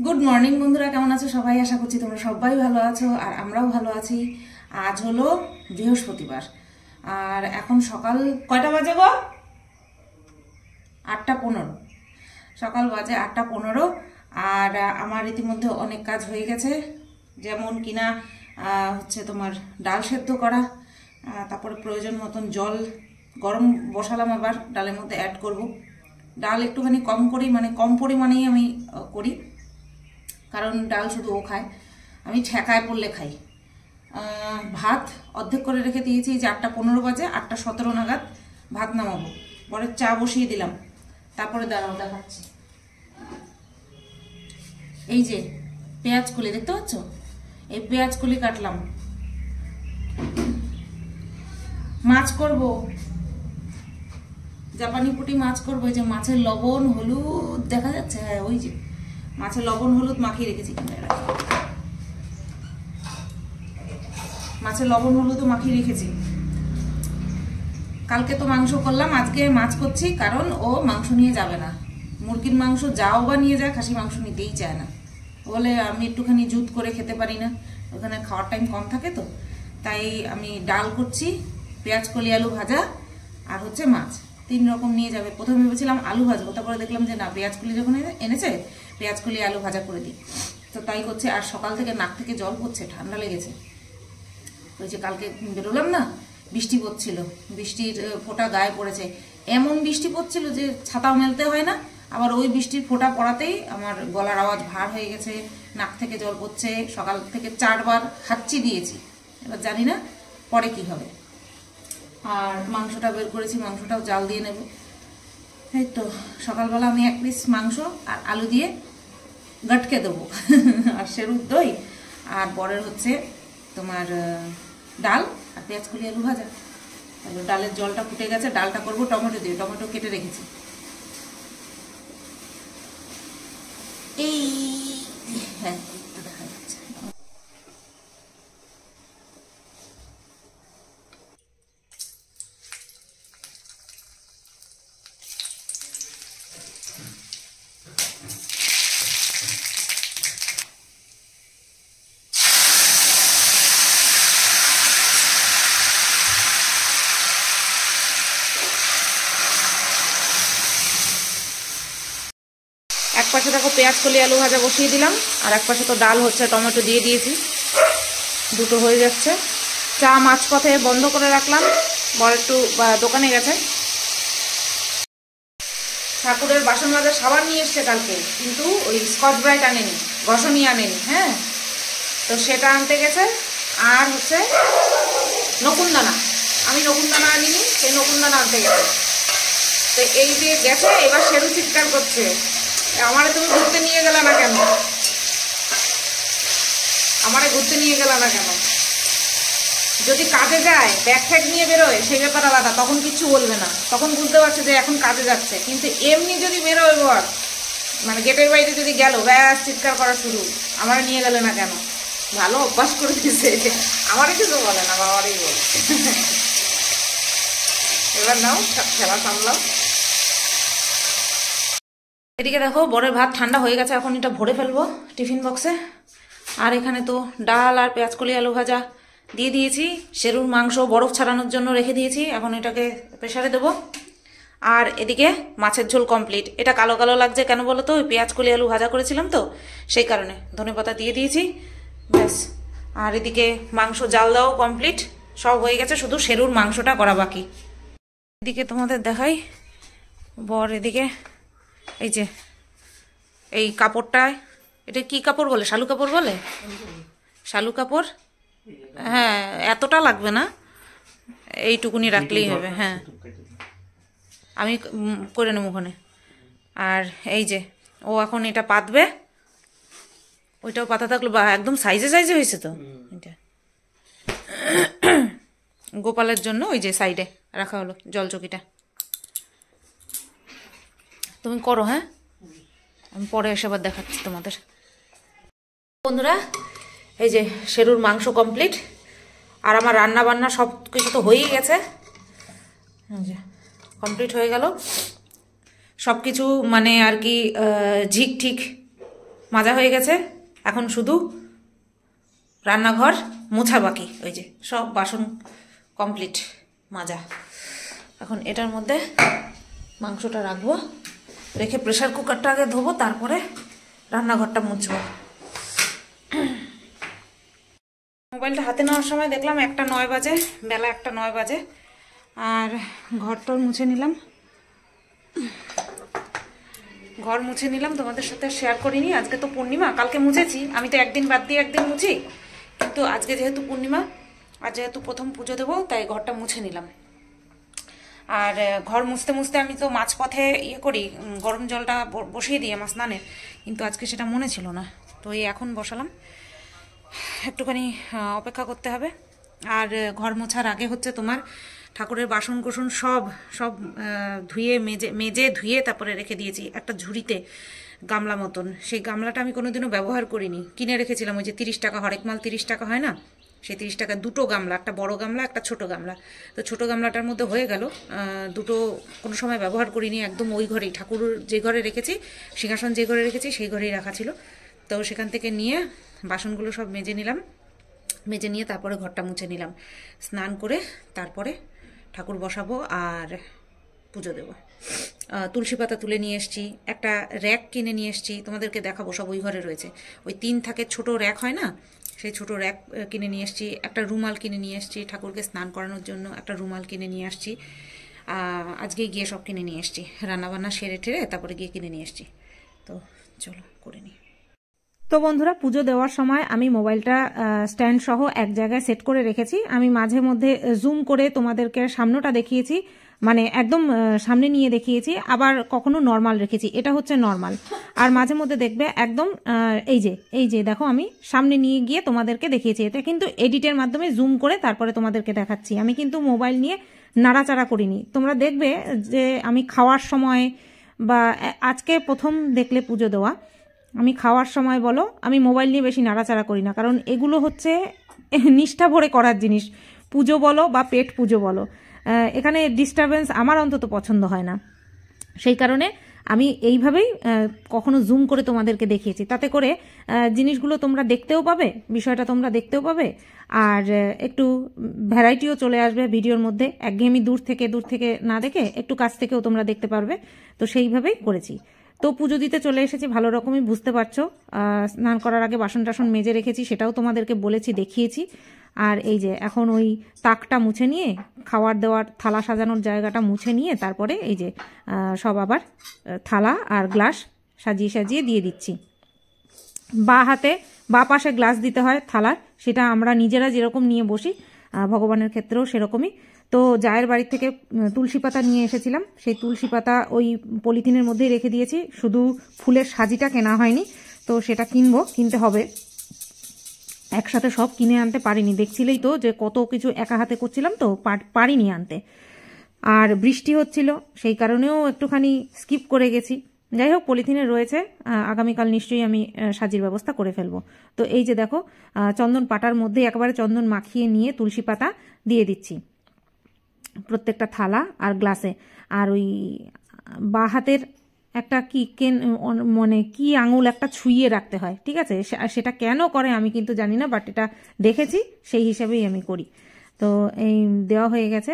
Good morning বন্ধুরা, কেমন আছো সবাই? আশা করছি তোমরা সবাই ভালো আছো আর আমরাও ভালো আছি। আজ হলো বৃহস্পতিবার আর এখন সকাল কয়টা বাজে গো? 8:15 সকাল বাজে 8:15। আর আমার ইতিমধ্যে অনেক কাজ হয়ে গেছে, যেমন কিনা হচ্ছে তোমার ডাল সেদ্ধ করা, তারপরে প্রয়োজন মতন জল গরম বসালাম, আবার ডালের মধ্যে অ্যাড করব। ডাল একটুখানি কম করি, মানে কম পরিমাণেই আমি করি, কারণ ডাল শুধু ও খায়, আমি ঠেকায় পড়লে খাই। ভাত অর্ধেক করে রেখে দিয়েছি, যে 8:15 বাজে, 8:17 নাগাদ ভাত নামাবো। পরে চা বসিয়ে দিলাম, তারপরে দাঁড়াও দেখাচ্ছি। এই যে পেঁয়াজ কলি দেখতে পাচ্ছ, এই পেঁয়াজ কলি কাটলাম। মাছ করব, জাপানি পুঁটি মাছ করবো। এই যে মাছের লবণ হলুদ দেখা যাচ্ছে, হ্যাঁ ওই যে মাছের লবণ হলুদ মাখিয়ে রেখেছি। মাছের লবণ হলুদও মাখিয়ে রেখেছি। কালকে তো মাংস করলাম, আজকে মাছ করছি, কারণ ও মাংস নিয়ে যাবে না। মুরগির মাংস যাও বা নিয়ে যায়, খাসি মাংস নিতেই চায় না। বলে আমি একটুখানি জুত করে খেতে পারি না, ওখানে খাওয়ার টাইম কম থাকে, তো তাই আমি ডাল করছি, পেঁয়াজ কলি আলু ভাজা আর হচ্ছে মাছ, 3 রকম নিয়ে যাবে। প্রথমে ভেবেছিলাম আলু ভাজবো, তারপরে দেখলাম যে না, পেঁয়াজ কলি যখন এনেছে পেঁয়াজ কলি আলু ভাজা করে দিই, তো তাই করছে। আর সকাল থেকে নাক থেকে জল পড়ছে, ঠান্ডা লেগেছে। ওই যে কালকে বেরোলাম না, বৃষ্টি পড়ছিল, বৃষ্টির ফোঁটা গায়ে পড়েছে, এমন বৃষ্টি পড়ছিল যে ছাতাও মেলতে হয় না। আবার ওই বৃষ্টির ফোঁটা পড়াতেই আমার গলার আওয়াজ ভার হয়ে গেছে, নাক থেকে জল পড়ছে। সকাল থেকে 4 বার হাঁচি দিয়েছি, এবার জানি না পরে কি হবে। আর মাংসটা বের করেছি, মাংসটাও জাল দিয়ে নেব। এই তো সকালবেলা আমি 1 পিস মাংস আর আলু দিয়ে গটকে দেবো আর সেরুর দই, আর পরের হচ্ছে তোমার ডাল আর পেঁয়াজ কলি আলু ভাজা। ডালের জলটা ফুটে গেছে, ডালটা করবো টমেটো দিয়ে, টমেটো কেটে রেখেছি। এই হ্যাঁ দেখা যাচ্ছে। এক পাশে দেখো পেঁয়াজ কলি আলু ভাজা বসিয়ে দিলাম, আর এক পাশে তো ডাল হচ্ছে, টমেটো দিয়ে দিয়েছি, দুটো হয়ে যাচ্ছে। চা মাঝপথে বন্ধ করে রাখলাম, বড় একটু দোকানে গেছে। ঠাকুরের বাসন মাজার সাবান নিয়ে এসছে কালকে, কিন্তু ওই স্কচ ব্রাইট আনেনি, ঘষণি আনেনি। হ্যাঁ, তো সেটা আনতে গেছে। আর হচ্ছে নকুনদানা, আমি নকুনদানা আনিনি, সেই নকুনদানা আনতে গেছে। তো এই যে গেছে, এবার সেরু চিৎকার করছে, আমারে তুমি ঘুরতে নিয়ে গেলে না কেন, আমারে ঘুরতে নিয়ে গেলে না কেন। যদি কাজে যায়, ব্যাগ ফ্যাগ নিয়ে বেরোয়, সেই ব্যাপার আলাদা, তখন কিচ্ছু বলবে না, তখন বুঝতে পারছে যে এখন কাজে যাচ্ছে। কিন্তু এমনি যদি বেরোয় ঘর, মানে গেটের বাইরে যদি গেল, ব্যাস চিৎকার করা শুরু, আমারে নিয়ে গেলে না কেন। ভালো অভ্যাস করে দিয়েছে, আমারই কিছু বলে না, বাবারই বলে। এবার নাও খেলা সামলাও। এদিকে দেখো বরের ভাত ঠান্ডা হয়ে গেছে, এখন এটা ভরে ফেলবো টিফিন বক্সে। আর এখানে তো ডাল আর পেঁয়াজ কলি আলু ভাজা দিয়ে দিয়েছি, সেরুর মাংস বরফ ছাড়ানোর জন্য রেখে দিয়েছি, এখন এটাকে প্রেসারে দেবো। আর এদিকে মাছের ঝোল কমপ্লিট। এটা কালো কালো লাগছে কেন বলো তো, ওই পেঁয়াজ কলি আলু ভাজা করেছিলাম তো, সেই কারণে। ধনেপাতা দিয়ে দিয়েছি, ব্যাস। আর এদিকে মাংস জাল দেওয়াও কমপ্লিট, সব হয়ে গেছে, শুধু সেরুর মাংসটা করা বাকি। এদিকে তোমাদের দেখাই, বর এদিকে এই যে এই কাপড়টায়, এটা কি কাপড় বলে, শালু কাপড় বলে, শালু কাপড়। হ্যাঁ, এতটা লাগবে না, এইটুকুনি রাখলেই হবে। হ্যাঁ, আমি করে নেব ওখানে। আর এই যে ও এখন এটা পাতবে, ওইটাও পাতা থাকলো, বা একদম সাইজে সাইজে হয়েছে তো এটা। গোপালের জন্য ওই যে সাইডে রাখা হলো জলচকিটা। তুমি করো, হ্যাঁ, আমি পরে এসে আবার দেখাচ্ছি তোমাদের। বন্ধুরা, এই যে সেরুর মাংস কমপ্লিট, আর আমার রান্না বান্না সব কিছু তো হয়েই গেছে, কমপ্লিট হয়ে গেল সব কিছু, মানে আর কি ঝিক ঠিক মাজা হয়ে গেছে, এখন শুধু রান্নাঘর মোছা বাকি। ওই যে সব বাসন কমপ্লিট মাজা। এখন এটার মধ্যে মাংসটা রাখবো, রেখে প্রেসার কুকারটা আগে ধোবো, তারপরে রান্নাঘরটা মুছবো। মোবাইলটা হাতে নেওয়ার সময় দেখলাম 1:09 বাজে, বেলা 1:09 বাজে। আর ঘরটাও মুছে নিলাম, ঘর মুছে নিলাম, তোমাদের সাথে শেয়ার করিনি। আজকে তো পূর্ণিমা, কালকে মুছেছি, আমি তো একদিন বাদ দিয়ে একদিন মুছি, কিন্তু আজকে যেহেতু পূর্ণিমা আর যেহেতু প্রথম পুজো দেবো, তাই ঘরটা মুছে নিলাম। আর ঘর মুছতে মুছতে আমি তো মাঝপথে করি, গরম জলটা বসিয়ে দিই আমার স্নানে, কিন্তু আজকে সেটা মনে ছিল না, তো এই এখন বসালাম। একটুখানি অপেক্ষা করতে হবে। আর ঘর মোছার আগে হচ্ছে তোমার ঠাকুরের বাসন কোসন সব ধুয়ে মেজে ধুয়ে তারপরে রেখে দিয়েছি একটা ঝুড়িতে, গামলা মতন। সেই গামলাটা আমি কোনোদিনও ব্যবহার করিনি, কিনে রেখেছিলাম। ওই যে 30 টাকা হরেক মাল 30 টাকা হয় না, সেই 30 টাকা দুটো গামলা, একটা বড় গামলা একটা ছোট গামলা। তো ছোট গামলাটার মধ্যে হয়ে গেল দুটো, কোনো সময় ব্যবহার করিনি, একদম ওই ঘরেই ঠাকুর যে ঘরে রেখেছি, সিংহাসন যে ঘরে রেখেছি সেই ঘরেই রাখা ছিল। তো সেখান থেকে নিয়ে বাসনগুলো সব মেজে নিলাম, মেজে নিয়ে তারপরে ঘরটা মুছে নিলাম। স্নান করে তারপরে ঠাকুর বসাবো আর পুজো দেব। তুলসী পাতা তুলে নিয়ে এসেছি, একটা র্যাক কিনে নিয়ে এসেছি, তোমাদেরকে দেখাবো, সব ওই ঘরে রয়েছে। ওই 3 থাকের ছোট র্যাক হয় না, সেই ছোট র্যাক কিনে নিয়ে এসেছি। একটা রুমাল কিনে নিয়ে এসেছি, ঠাকুরকে স্নান করানোর জন্য একটা রুমাল কিনে নিয়ে আসছি। আজকেই গিয়ে সব কিনে নিয়ে এসেছি, রান্নাবান্না সেরে ঠেরে তারপরে গিয়ে কিনে নিয়ে এসেছি। তো চলো করে নিই। তো বন্ধুরা, পুজো দেওয়ার সময় আমি মোবাইলটা স্ট্যান্ড সহ এক জায়গায় সেট করে রেখেছি। আমি মাঝে মধ্যে জুম করে তোমাদেরকে সামনেটা দেখিয়েছি, মানে একদম সামনে নিয়ে দেখিয়েছি, আবার কখনো নর্মাল রেখেছি, এটা হচ্ছে নর্মাল। আর মাঝে মধ্যে দেখবে একদম এই যে দেখো আমি সামনে নিয়ে গিয়ে তোমাদেরকে দেখিয়েছি। এটা কিন্তু এডিটের মাধ্যমে জুম করে তারপরে তোমাদেরকে দেখাচ্ছি, আমি কিন্তু মোবাইল নিয়ে নাড়াচাড়া করিনি। তোমরা দেখবে যে আমি খাওয়ার সময় বা আজকে প্রথম দেখলে পুজো দেওয়া, আমি খাওয়ার সময় বলো আমি মোবাইল নিয়ে বেশি নাড়াচাড়া করি না, কারণ এগুলো হচ্ছে নিষ্ঠা ভরে করার জিনিস, পুজো বলো বা পেট পুজো বলো, এখানে ডিস্টারবেন্স আমার অন্তত পছন্দ হয় না। সেই কারণে আমি এইভাবেই কখনো জুম করে তোমাদেরকে দেখিয়েছি, তাতে করে জিনিসগুলো তোমরা দেখতেও পাবে, বিষয়টা তোমরা দেখতেও পাবে, আর একটু ভ্যারাইটিও চলে আসবে ভিডিওর মধ্যে। একঘেয়েমি দূর থেকে না দেখে একটু কাছ থেকেও তোমরা দেখতে পারবে। তো সেইভাবেই করেছি। তো পুজো দিতে চলে এসেছি, ভালো রকমই বুঝতে পারছো। স্নান করার আগে বাসন টাসন মেজে রেখেছি, সেটাও তোমাদেরকে বলেছি, দেখিয়েছি। আর এই যে এখন ওই তাকটা মুছে নিয়ে, খাওয়ার দেওয়ার থালা সাজানোর জায়গাটা মুছে নিয়ে তারপরে এই যে সব আবার থালা আর গ্লাস সাজিয়ে দিয়ে দিচ্ছি। বা পাশে গ্লাস দিতে হয় থালার, সেটা আমরা নিজেরা যেরকম নিয়ে বসি, ভগবানের ক্ষেত্রেও সেরকমই। তো জায়ের বাড়ি থেকে তুলসী পাতা নিয়ে এসেছিলাম, সেই তুলসী পাতা ওই পলিথিনের মধ্যেই রেখে দিয়েছি, শুধু ফুলের সাজিটা কেনা হয়নি, তো সেটা কিনতে হবে। একসাথে সব কিনে আনতে পারিনি, দেখছিলেই তো যে কত কিছু একা হাতে করছিলাম, তো পারিনি আনতে। আর বৃষ্টি হচ্ছিল, সেই কারণেও একটুখানি স্কিপ করে গেছি। যাই হোক, পলিথিনে রয়েছে, আগামীকাল নিশ্চয়ই আমি সাজির ব্যবস্থা করে ফেলবো। তো এই যে দেখো, চন্দন পাটার মধ্যে একেবারে চন্দন মাখিয়ে নিয়ে তুলসী পাতা দিয়ে দিচ্ছি প্রত্যেকটা থালা আর গ্লাসে। আর ওই বা হাতের একটা মানে কি আঙুল একটা ছুঁয়ে রাখতে হয়, ঠিক আছে, সেটা কেন করে আমি কিন্তু জানি না, বাট এটা দেখেছি, সেই হিসাবেই আমি করি। তো এই দেওয়া হয়ে গেছে,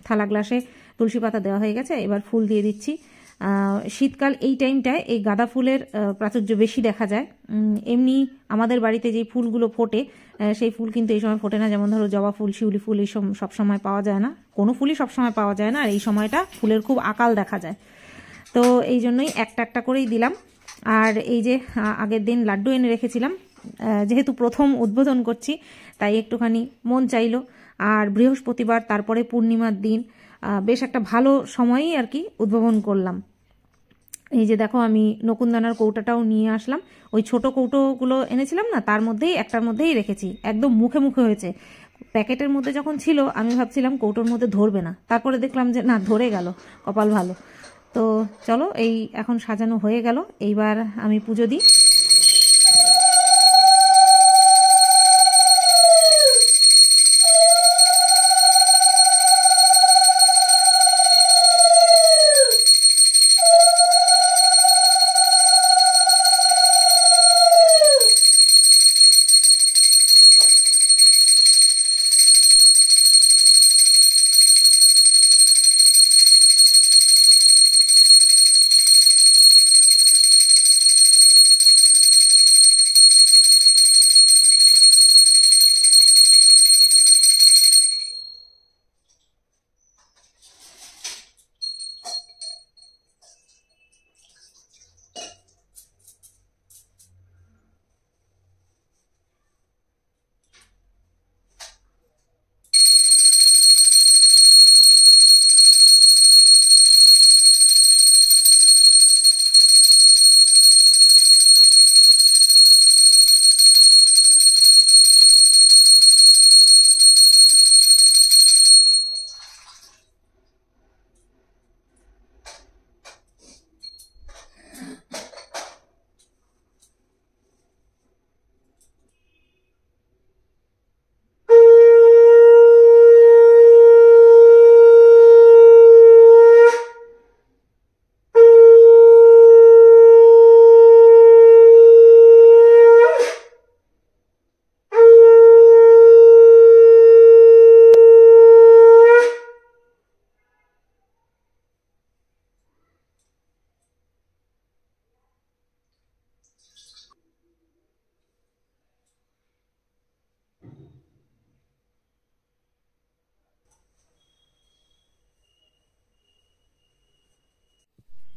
থালা গ্লাসে তুলসী পাতা দেওয়া হয়ে গেছে, এবার ফুল দিয়ে দিচ্ছি। শীতকাল এই টাইমটায় এই গাঁদা ফুলের প্রাচুর্য বেশি দেখা যায়। এমনি আমাদের বাড়িতে যে ফুলগুলো ফোটে, সেই ফুল কিন্তু এই সময় ফোটে না, যেমন ধরো জবা ফুল, শিউলি ফুল, এই সব সময় পাওয়া যায় না, কোনো ফুলই সবসময় পাওয়া যায় না, আর এই সময়টা ফুলের খুব আকাল দেখা যায়। তো এই জন্যই একটা করেই দিলাম। আর এই যে আগের দিন লাড্ডু এনে রেখেছিলাম, যেহেতু প্রথম উদ্বোধন করছি তাই একটুখানি মন চাইলো। আর বৃহস্পতিবার, তারপরে পূর্ণিমার দিন, বেশ একটা ভালো সময়ই আর কি উদ্ভাবন করলাম। এই যে দেখো, আমি নকুনদানার কৌটাটাও নিয়ে আসলাম, ওই ছোট কৌটোগুলো এনেছিলাম না, তার মধ্যেই একটার মধ্যেই রেখেছি, একদম মুখে হয়েছে। প্যাকেটের মধ্যে যখন ছিল আমি ভাবছিলাম কৌটোর মধ্যে ধরবে না, তারপরে দেখলাম যে না, ধরে গেল, কপাল ভালো। তো চলো, এই এখন সাজানো হয়ে গেল, এইবার আমি পুজো দিই।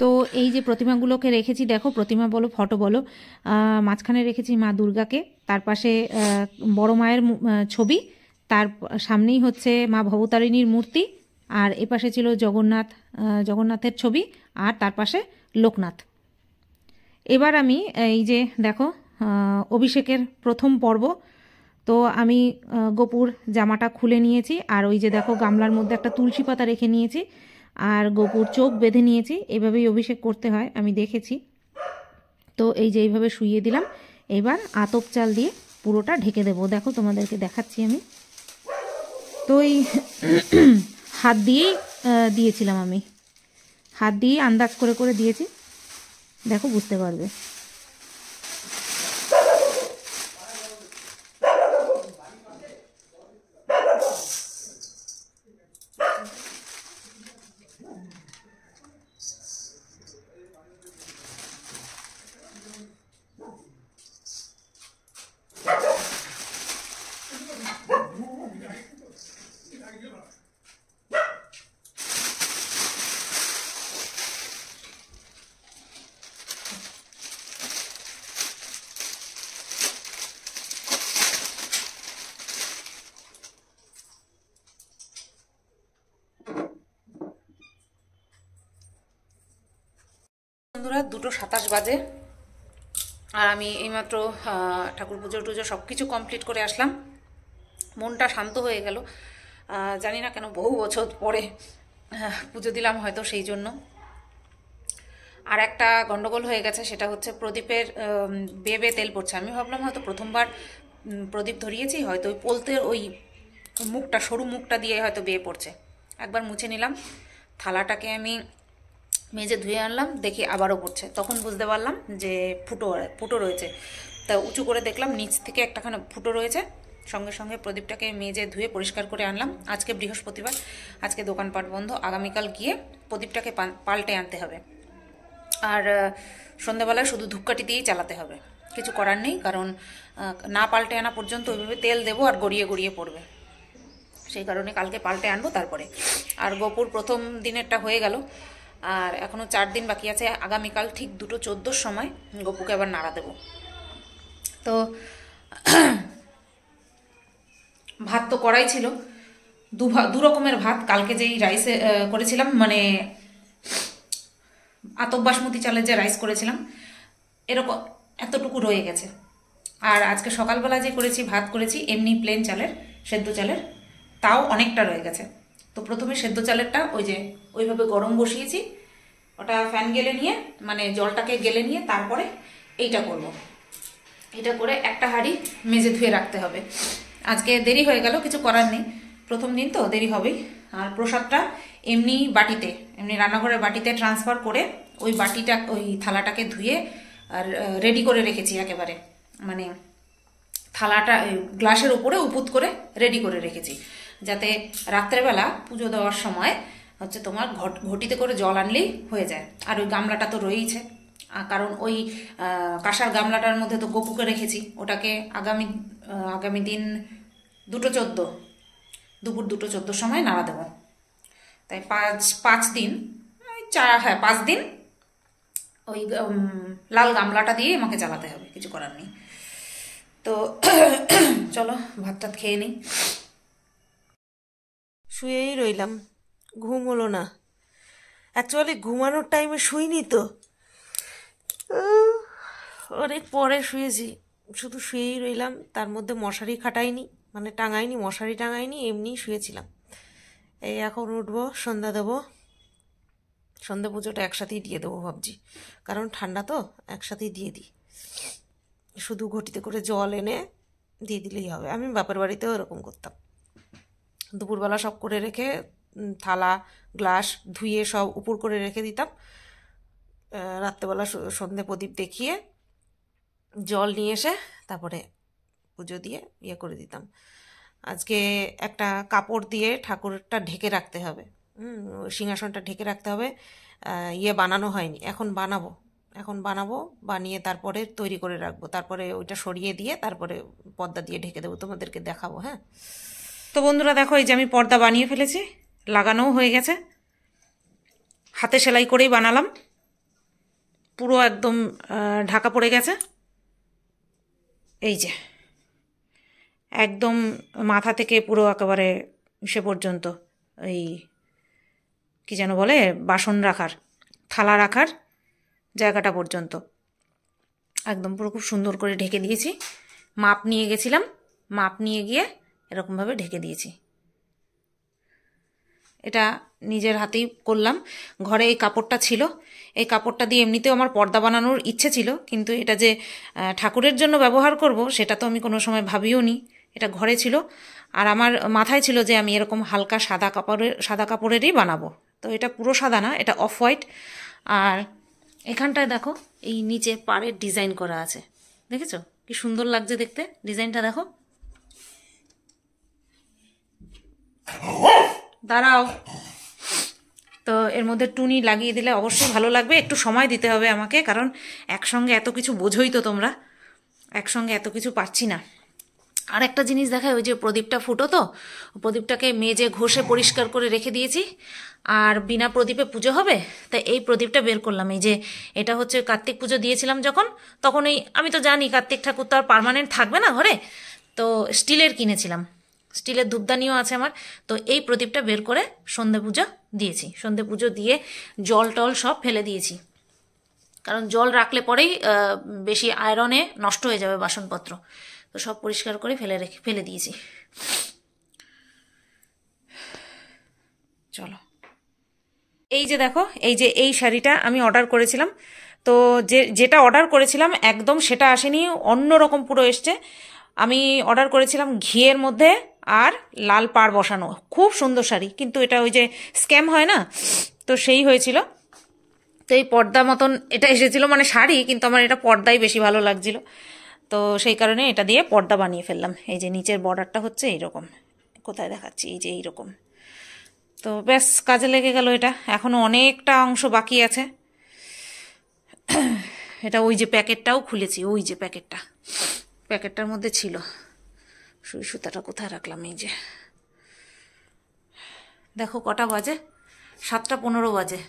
তো এই যে প্রতিমাগুলোকে রেখেছি, দেখো প্রতিমা বলো ফটো বলো, মাঝখানে রেখেছি মা দুর্গাকে, তার পাশে বড় মায়ের ছবি, তার সামনেই হচ্ছে মা ভবতারিণীর মূর্তি, আর এপাশে ছিল জগন্নাথের ছবি, আর তার পাশে লোকনাথ। এবার আমি এই যে দেখো অভিষেকের প্রথম পর্ব, তো আমি গোপুর জামাটা খুলে নিয়েছি, আর ওই যে দেখো গামলার মধ্যে একটা তুলসী পাতা রেখে নিয়েছি, আর গোপুর চোখ বেঁধে নিয়েছি। এভাবেই অভিষেক করতে হয়, আমি দেখেছি। তো এই যে এইভাবে শুইয়ে দিলাম। এবার আতপ চাল দিয়ে পুরোটা ঢেকে দেবো। দেখো তোমাদেরকে দেখাচ্ছি আমি। তো এই হাত দিয়েই দিয়েছিলাম, আমি হাত দিয়ে আন্দাজ করে করে দিয়েছি, দেখো বুঝতে পারবে। বন্ধুরা 2:27 বাজে, আর আমি এইমাত্র ঠাকুর পুজো টুজো সব কিছু কমপ্লিট করে আসলাম। মনটা শান্ত হয়ে গেল, জানি না কেন, বহু বছর পরে পুজো দিলাম হয়তো সেই জন্য। আর একটা গন্ডগোল হয়ে গেছে, সেটা হচ্ছে প্রদীপের বেয়ে তেল পড়ছে। আমি ভাবলাম হয়তো প্রথমবার প্রদীপ ধরিয়েছি, হয়তো ওই পোলতের ওই মুখটা, সরু মুখটা দিয়ে হয়তো বেয়ে পড়ছে। একবার মুছে নিলাম, থালাটাকে আমি মেজে ধুয়ে আনলাম, দেখি আবারও পড়ছে। তখন বুঝতে পারলাম যে ফুটো রয়েছে। তা উঁচু করে দেখলাম নিচ থেকে একটাখানে ফুটো রয়েছে। সঙ্গে সঙ্গে প্রদীপটাকে মেজে ধুয়ে পরিষ্কার করে আনলাম। আজকে বৃহস্পতিবার, আজকে দোকানপাট বন্ধ, আগামীকাল গিয়ে প্রদীপটাকে পাল্টে আনতে হবে। আর সন্ধ্যাবেলায় শুধু ধূপকাঠি দিয়েই চালাতে হবে, কিছু করার নেই। কারণ না পাল্টে আনা পর্যন্ত ওইভাবে তেল দেবো আর গড়িয়ে গড়িয়ে পড়বে। সেই কারণে কালকে পাল্টে আনবো তারপরে। আর গোপুর প্রথম দিনেরটা হয়ে গেল, আর এখনও 4 দিন বাকি আছে। আগামীকাল ঠিক 2:14 সময় গোপুকে আবার নাড়া দেব। তো ভাত তো করাই ছিল, দু রকমের ভাত। কালকে যেই রাইসে করেছিলাম, মানে আতপ বাসমতি চালের যে রাইস করেছিলাম, এরকম এতটুকু রয়ে গেছে। আর আজকে সকালবেলা যে করেছি, ভাত করেছি এমনি প্লেন চালের, সেদ্ধ চালের, তাও অনেকটা রয়ে গেছে। তো প্রথমে সেদ্ধ চালেরটা ওই যে ওইভাবে গরম বসিয়েছি, ওটা ফ্যান গেলে নিয়ে, মানে জলটাকে গেলে নিয়ে তারপরে এইটা করব। এটা করে একটা হাঁড়ি মেজে ধুয়ে রাখতে হবে। আজকে দেরি হয়ে গেল, কিছু করার নেই, প্রথম দিন তো দেরি হবেই। আর প্রসাদটা এমনি বাটিতে, এমনি রান্নাঘরের বাটিতে ট্রান্সফার করে ওই বাটিটা, ওই থালাটাকে ধুয়ে আর রেডি করে রেখেছি একেবারে, মানে থালাটা গ্লাসের উপরে উপুত করে রেডি করে রেখেছি, যাতে রাত্রেবেলা পুজো দেওয়ার সময় হচ্ছে তোমার ঘটিতে করে জল আনলেই হয়ে যায়। আর ওই গামলাটা তো রয়েইছে, কারণ ওই কাঁসার গামলাটার মধ্যে তো গোপুকে রেখেছি, ওটাকে আগামী দিন 2:14 দুপুর 2:14 সময় নাড়া দেবো। তাই 5 দিন, 5 দিন ওই লাল গামলাটা দিয়ে আমাকে চালাতে হবে, কিছু করার নেই। তো চলো ভাত টাত খেয়ে নিই। শুয়েই রইলাম, ঘুম হলো না। অ্যাকচুয়ালি ঘুমানোর টাইমে শুইনি তো, অনেক পরে শুয়েছি, শুধু শুয়েই রইলাম। তার মধ্যে মশারি খাটাইনি, মানে টাঙাইনি, মশারি টাঙাইনি, এমনি শুয়েছিলাম। এই এখন উঠবো, সন্ধ্যা দেবো। সন্ধ্যা পুজোটা একসাথেই দিয়ে দেবো ভাবছি, কারণ ঠান্ডা তো, একসাথেই দিয়ে দিই। শুধু ঘটিতে করে জল এনে দিয়ে দিলেই হবে। আমি বাপের বাড়িতেও এরকম করতাম, দুপুরবেলা সব করে রেখে থালা গ্লাস ধুয়ে সব উপর করে রেখে দিতাম। রাত্রেবেলা সন্ধে প্রদীপ দেখিয়ে জল নিয়ে এসে তারপরে পুজো দিয়ে ইয়ে করে দিতাম। আজকে একটা কাপড় দিয়ে ঠাকুরটা ঢেকে রাখতে হবে, সিংহাসনটা ঢেকে রাখতে হবে। ইয়ে বানানো হয়নি, এখন বানাবো, বানিয়ে তারপরে তৈরি করে রাখবো, তারপরে ওইটা সরিয়ে দিয়ে তারপরে পর্দা দিয়ে ঢেকে দেবো, তোমাদেরকে দেখাবো। হ্যাঁ, তো বন্ধুরা দেখো, এই যে আমি পর্দা বানিয়ে ফেলেছি, লাগানোও হয়ে গেছে, হাতে সেলাই করেই বানালাম। পুরো একদম ঢাকা পড়ে গেছে, এই যে একদম মাথা থেকে পুরো একেবারে সে পর্যন্ত এই কি যেন বলে বাসন রাখার, থালা রাখার জায়গাটা পর্যন্ত একদম পুরো খুব সুন্দর করে ঢেকে দিয়েছি। মাপ নিয়ে গেছিলাম, মাপ নিয়ে গিয়ে এরকমভাবে ঢেকে দিয়েছি। এটা নিজের হাতেই করলাম। ঘরে এই কাপড়টা ছিল, এই কাপড়টা দিয়ে এমনিতেও আমার পর্দা বানানোর ইচ্ছে ছিল, কিন্তু এটা যে ঠাকুরের জন্য ব্যবহার করব সেটা তো আমি কোনো সময় ভাবিও নি। এটা ঘরে ছিল আর আমার মাথায় ছিল যে আমি এরকম হালকা সাদা কাপড়েরই বানাবো। তো এটা পুরো সাদা না, এটা অফ হোয়াইট। আর এখানটায় দেখো এই নিচে পাড়ের ডিজাইন করা আছে, দেখেছো কি সুন্দর লাগছে দেখতে, ডিজাইনটা দেখো। দাঁড়াও, তো এর মধ্যে টুনি লাগিয়ে দিলে অবশ্যই ভালো লাগবে। একটু সময় দিতে হবে আমাকে, কারণ একসঙ্গে এত কিছু বোঝোই তো তোমরা, একসঙ্গে এত কিছু পারছি না। আর একটা জিনিস দেখায়, ওই যে প্রদীপটা ফুটো, তো প্রদীপটাকে মেজে ঘষে পরিষ্কার করে রেখে দিয়েছি। আর বিনা প্রদীপে পুজো হবে, তাই এই প্রদীপটা বের করলাম। এই যে এটা হচ্ছে কার্তিক পুজো দিয়েছিলাম যখন, তখন এই আমি তো জানি কার্তিক ঠাকুর তো আর পার্মানেন্ট থাকবে না ঘরে, তো স্টিলের কিনেছিলাম, স্টিলের ধূপদানিও আছে আমার। তো এই প্রদীপটা বের করে সন্ধে পুজো দিয়েছি, সন্ধে পুজো দিয়ে জল টল সব ফেলে দিয়েছি, কারণ জল রাখলে পরেই বেশি আয়রনে নষ্ট হয়ে যাবে বাসনপত্র। তো সব পরিষ্কার করে ফেলে দিয়েছি। চলো, এই যে দেখো, এই যে এই শাড়িটা আমি অর্ডার করেছিলাম, তো যেটা অর্ডার করেছিলাম একদম সেটা আসেনি, অন্যরকম পুরো এসছে। আমি অর্ডার করেছিলাম ঘিয়ের মধ্যে আর লাল পাড় বসানো, খুব সুন্দর শাড়ি, কিন্তু এটা ওই যে স্ক্যাম হয় না, তো সেই হয়েছিল। তো এই পর্দা মতন এটা এসেছিল, মানে শাড়ি, কিন্তু আমার এটা পর্দাই বেশি ভালো লাগছিল, তো সেই কারণে এটা দিয়ে পর্দা বানিয়ে ফেললাম। এই যে নিচের বর্ডারটা হচ্ছে এইরকম, কোথায় দেখাচ্ছি, এই যে এইরকম। তো ব্যাস কাজে লেগে গেল এটা। এখনো অনেকটা অংশ বাকি আছে। এটা ওই যে প্যাকেটটাও খুলেছি, ওই যে প্যাকেটটার মধ্যে ছিল। সুই সুতাটা কোথায় রাখলাম, এই যে দেখো কটা বাজে, 7:15 বাজে।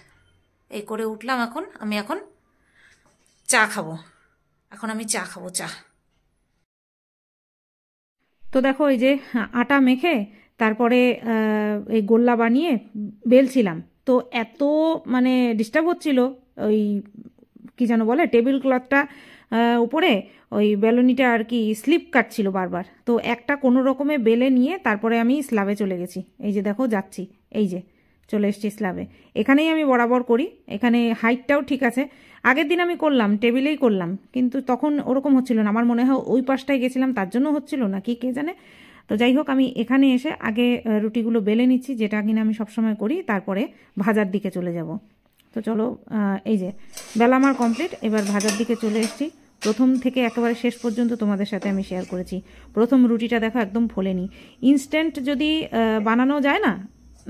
এই করে উঠলাম, আমি এখন চা খাবো, চা। তো দেখো এই যে আটা মেখে তারপরে এই গোল্লা বানিয়ে বেলছিলাম, তো এত মানে ডিস্টার্ব হচ্ছিল, ওই কি যেন বলে টেবিল ক্লথটা উপরে ওই বেলুনিটা আর কি স্লিপ কাটছিল বারবার। তো একটা কোনো রকমে বেলে নিয়ে তারপরে আমি স্ল্যাবে চলে গেছি। এই যে দেখো যাচ্ছি, এই যে চলে এসেছি স্ল্যাবে। এখানেই আমি বরাবর করি, এখানে হাইটটাও ঠিক আছে। আগের দিন আমি করলাম টেবিলেই করলাম, কিন্তু তখন ওরকম হচ্ছিল না, আমার মনে হয় ওই পাশটায় গেছিলাম তার জন্য হচ্ছিল না কি কে জানে। তো যাই হোক, আমি এখানে এসে আগে রুটিগুলো বেলে নিচ্ছি, যেটা কিনা আমি সবসময় করি, তারপরে ভাজার দিকে চলে যাব। তো চলো, এই যে বেলা আমার কমপ্লিট, এবার ভাজার দিকে চলে এসেছি। প্রথম থেকে একেবারে শেষ পর্যন্ত তোমাদের সাথে আমি শেয়ার করেছি। প্রথম রুটিটা দেখো একদম ফোলেনি। ইনস্ট্যান্ট যদি বানানো যায় না,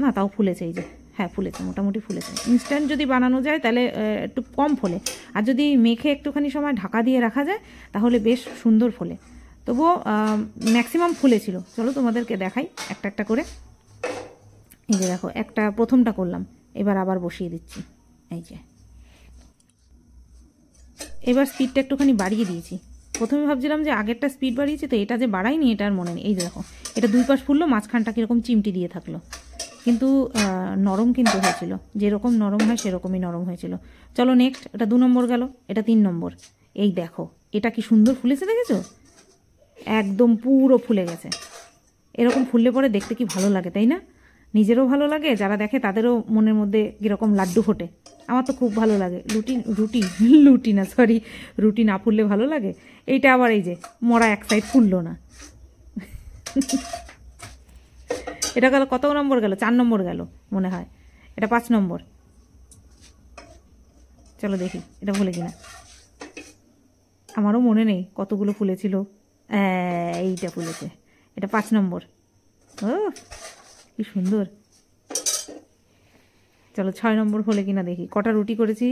না তাও ফুলেছে, এই যে হ্যাঁ ফুলেছে, মোটামুটি ফুলেছে। ইনস্ট্যান্ট যদি বানানো যায় তাহলে একটু কম ফোলে, আর যদি মেখে একটুখানি সময় ঢাকা দিয়ে রাখা যায় তাহলে বেশ সুন্দর ফোলে। তবুও ম্যাক্সিমাম ফুলেছিল। চলো তোমাদেরকে দেখাই একটা একটা করে। এই যে দেখো, একটা প্রথমটা করলাম, এবার আবার বসিয়ে দিচ্ছি। এই যে এবার স্পিডটা একটুখানি বাড়িয়ে দিয়েছি। প্রথমে ভাবছিলাম যে আগেরটা স্পিড বাড়িয়েছি, তো এটা যে বাড়াইনি এটা আর মনে নেই। এই যে দেখো, এটা দুই পাশ ফুললো, মাঝখানটা কীরকম চিমটি দিয়ে থাকলো, কিন্তু নরম কিন্তু হয়েছিল, যেরকম নরম হয় সেরকমই নরম হয়েছিল। চলো নেক্সট, এটা 2 নম্বর গেল, এটা 3 নম্বর। এই দেখো এটা কি সুন্দর ফুলেছে, দেখেছো? একদম পুরো ফুলে গেছে। এরকম ফুললে পরে দেখতে কি ভালো লাগে, তাই না? নিজেরও ভালো লাগে, যারা দেখে তাদেরও মনের মধ্যে কীরকম লাড্ডু ফোটে। আমার তো খুব ভালো লাগে। রুটি না ফুললে ভালো লাগে। এইটা আবার এই যে মরা এক সাইড ফুললো না। এটা গেল কত নম্বর গেল? 4 নম্বর গেল মনে হয়, এটা 5 নম্বর। চলো দেখি এটা ফুলে কিনা, আমারও মনে নেই কতগুলো ফুলেছিল। এইটা ফুলেছে, এটা 5 নম্বর। ও কি সুন্দর। চলো 6 নম্বর হলে কিনা দেখি। কটা রুটি করেছি?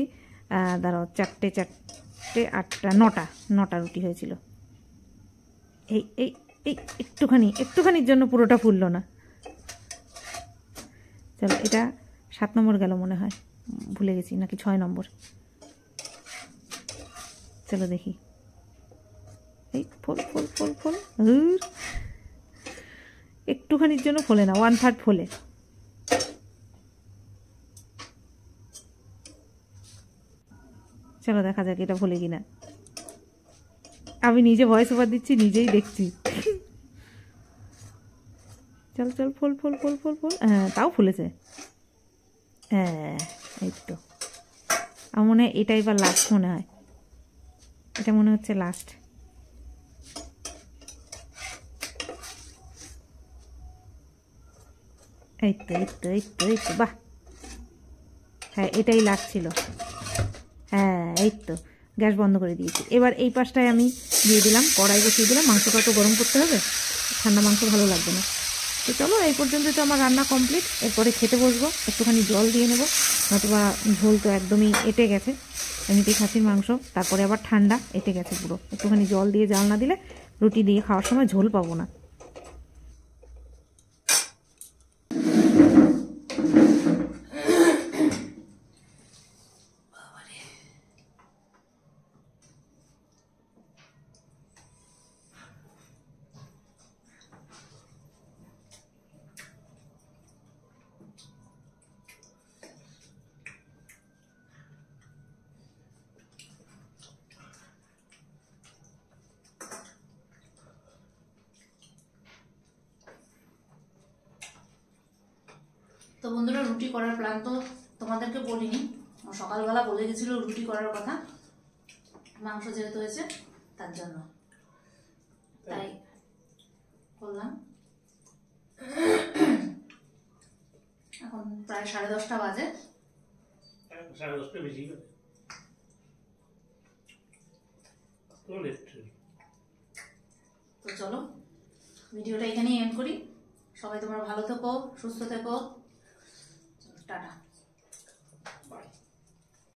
দাঁড়াও, 4টে 8টা 9টা রুটি হয়েছিল। এই এই এই একটুখানির জন্য পুরোটা ফুললো না। চলো এটা 7 নম্বর গেল মনে হয়, ভুলে গেছি, নাকি 6 নম্বর। চলো দেখি, এই ফোল ফোল ফোল ফোল, একটুখানির জন্য ফোলে না, 1/3 ফোলে। চলো দেখা যাক এটা ফোলে কিনা। আমি নিজে ভয়েস ওভার দিচ্ছি, নিজেই দেখছি। চল চল ফোল ফোল ফোল ফোল ফোল, হ্যাঁ তাও ফুলেছে। হ্যাঁ এই তো, আমার মনে হয় এটা এবার লাস্ট, মনে হয় এটা মনে হচ্ছে লাস্ট। এই তো এই তো এই তো এই তো, বাহ, হ্যাঁ এটাই লাস্ট ছিল। হ্যাঁ এই তো, গ্যাস বন্ধ করে দিয়েছি। এবার এই পাশটায় আমি দিয়ে দিলাম, কড়াই বসিয়ে দিলাম। মাংসটা তো গরম করতে হবে, ঠান্ডা মাংস ভালো লাগবে না। তো চলো এই পর্যন্ত তো আমার রান্না কমপ্লিট। এরপরে খেতে বসবো, একটুখানি জল দিয়ে নেবো, নতুবা ঝোল তো একদমই এঁটে গেছে, এমনিতেই খাসির মাংস, তারপরে আবার ঠান্ডা, এঁটে গেছে পুরো। একটুখানি জল দিয়ে জাল না দিলে রুটি দিয়ে খাওয়ার সময় ঝোল পাবো না। তো বন্ধুরা, রুটি করার প্ল্যান তো তোমাদেরকে বলিনি, সকালবেলা বলে গেছিল রুটি করার কথা, মাংস যেহেতু হয়েছে তার জন্য তাই করলাম। এখন প্রায় 10:30 বাজে। 10:30 বেশি গেছে। তো চলো ভিডিওটা এখানেই এন্ড করি। সবাই তোমরা ভালো থেকো, সুস্থ থেকো, টাটা।